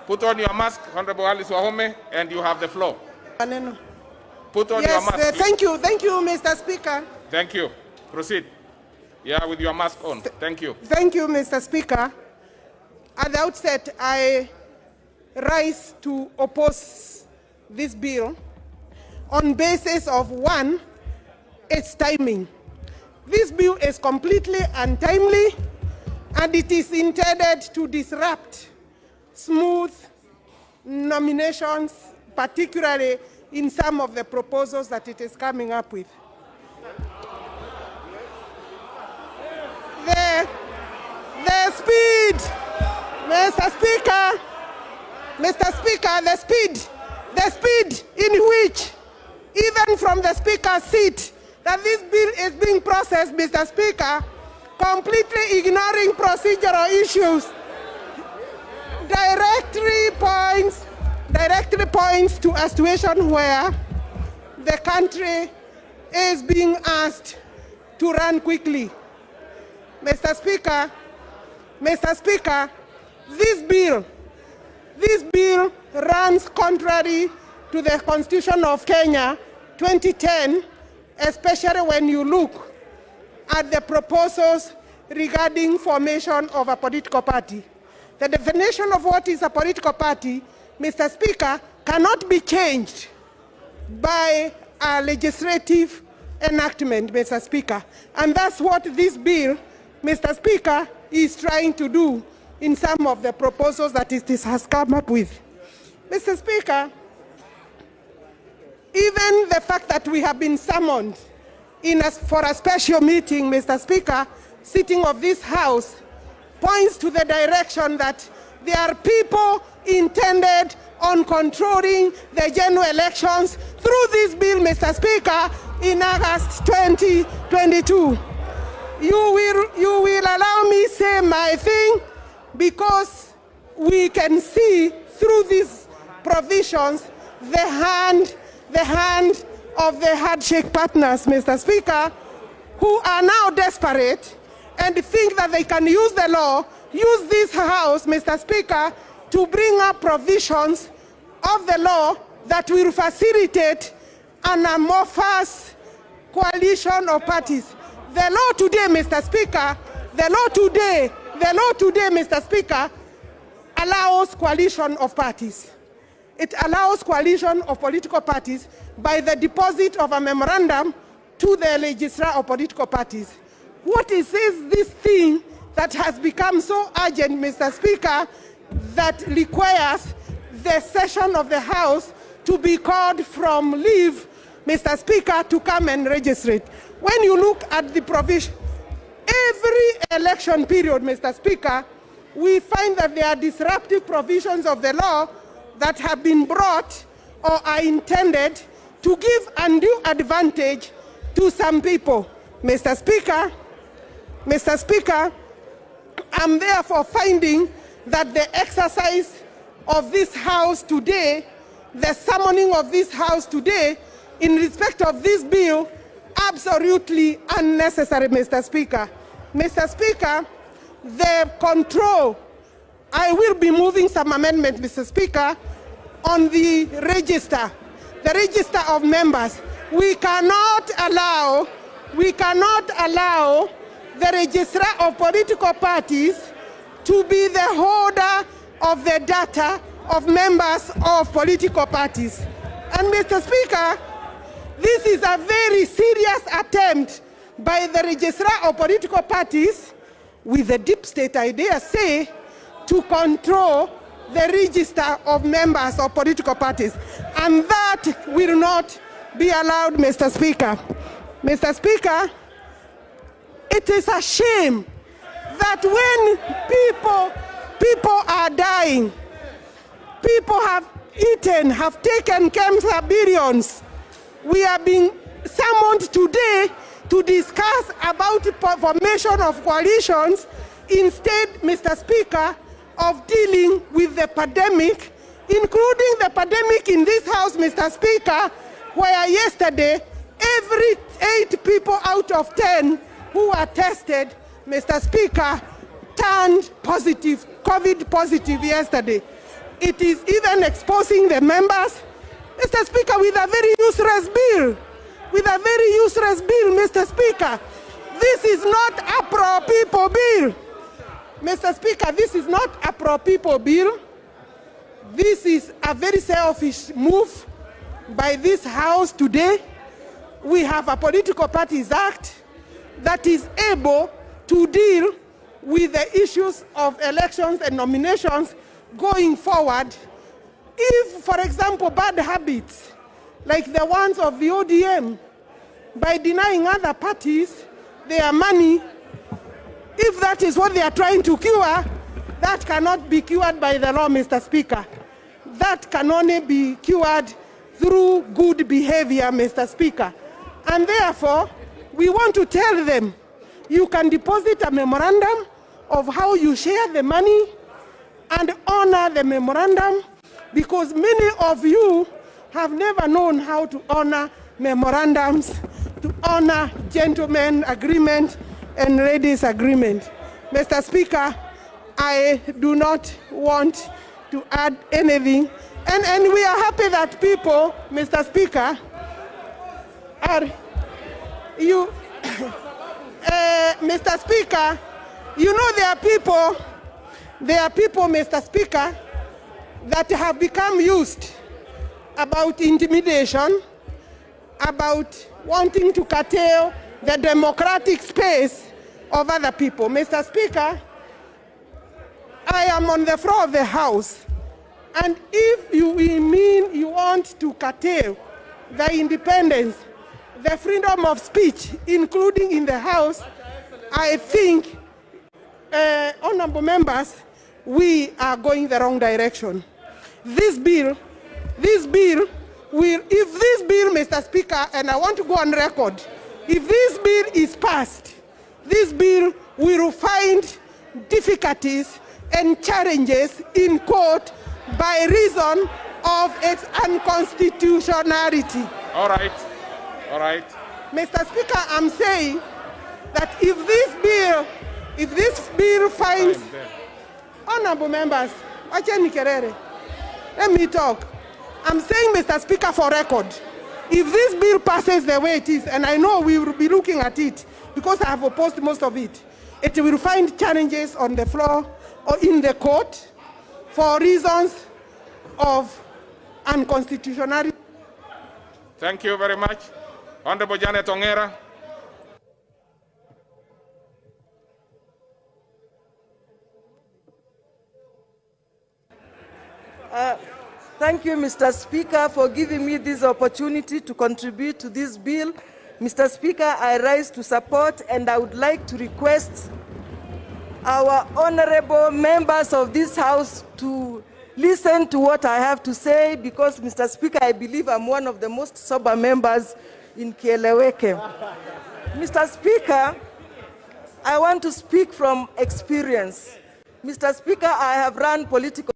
Put on your mask, Honorable Alice Wahome, and you have the floor. Put on your mask. Thank you, Mr. Speaker. Thank you. Proceed. Yeah, with your mask on. Thank you. Thank you, Mr. Speaker. At the outset, I rise to oppose this bill on basis of, one, its timing. This bill is completely untimely, and it is intended to disrupt smooth nominations, particularly in some of the proposals that it is coming up with. The speed, Mr. Speaker, the speed in which, even from the Speaker's seat, that this bill is being processed, Mr. Speaker, completely ignoring procedural issues, directly points to a situation where the country is being asked to run quickly. Mr. Speaker, this bill runs contrary to the Constitution of Kenya 2010, especially when you look at the proposals regarding formation of a political party. The definition of what is a political party, Mr. Speaker, cannot be changed by a legislative enactment, Mr. Speaker. And that's what this bill, Mr. Speaker, is trying to do in some of the proposals that it has come up with. Mr. Speaker, even the fact that we have been summoned for a special meeting, Mr. Speaker, sitting of this House, points to the direction that there are people intended on controlling the general elections through this bill, Mr. Speaker, in August 2022. You will allow me say my thing, because we can see through these provisions the hand of the handshake partners, Mr. Speaker, who are now desperate and think that they can use the law, use this House, Mr. Speaker, to bring up provisions of the law that will facilitate an amorphous coalition of parties. The law today, Mr. Speaker, Mr. Speaker, allows coalition of parties. It allows coalition of political parties by the deposit of a memorandum to the registrar of political parties. What is this thing that has become so urgent, Mr. Speaker, that requires the session of the House to be called from leave, Mr. Speaker, to come and register it? When you look at the provision, every election period, Mr. Speaker, we find that there are disruptive provisions of the law that have been brought or are intended to give undue advantage to some people. Mr. Speaker, I'm therefore finding that the exercise of this House today, the summoning of this House today, in respect of this bill, absolutely unnecessary, Mr. Speaker. Mr. Speaker, the control, I will be moving some amendment, Mr. Speaker, on the register of members. We cannot allow the registrar of political parties to be the holder of the data of members of political parties. And Mr. Speaker, this is a very serious attempt by the registrar of political parties, with the deep state, I dare say, to control the register of members of political parties. And that will not be allowed, Mr. Speaker. Mr. Speaker, it is a shame that when people are dying, people have taken cancer billions, we are being summoned today to discuss about the formation of coalitions instead, Mr. Speaker, of dealing with the pandemic, including the pandemic in this House, Mr. Speaker, where yesterday every 8 people out of 10 who were tested, Mr. Speaker, turned positive, COVID positive yesterday. It is even exposing the members, Mr. Speaker, with a very useless bill. Mr. Speaker. This is not a pro-people bill. Mr. Speaker, this is not a pro-people bill. This is a very selfish move by this House today. We have a Political Parties Act that is able to deal with the issues of elections and nominations going forward. If, for example, bad habits, like the ones of the ODM, by denying other parties their money, if that is what they are trying to cure, that cannot be cured by the law, Mr. Speaker. That can only be cured through good behavior, Mr. Speaker. And therefore, we want to tell them, you can deposit a memorandum of how you share the money and honor the memorandum, because many of you have never known how to honor memorandums, to honor gentlemen agreement and ladies agreement. Mr. Speaker, I do not want to add anything. And we are happy that people, Mr. Speaker, are you, Mr. Speaker, you know there are people, Mr. Speaker, that have become used about intimidation, about wanting to curtail the democratic space of other people. Mr. Speaker, I am on the floor of the House, and if you mean you want to curtail the independence, the freedom of speech, including in the House, I think, honorable members, we are going the wrong direction. This bill will, if this bill, Mr. Speaker, and I want to go on record, if this bill is passed, this bill will find difficulties and challenges in court by reason of its unconstitutionality. All right. Mr. Speaker, I'm saying that if this bill finds, honorable members, let me talk. I'm saying, Mr. Speaker, for record, if this bill passes the way it is, and I know we will be looking at it because I have opposed most of it, it will find challenges on the floor or in the court for reasons of unconstitutionality. Thank you very much. Honorable Junet Ongera. Thank you, Mr. Speaker, for giving me this opportunity to contribute to this bill. Mr. Speaker, I rise to support, and I would like to request our honorable members of this House to listen to what I have to say, because, Mr. Speaker, I believe I'm one of the most sober members in Kieleweke. Mr. Speaker, I want to speak from experience. Mr. Speaker, I have run political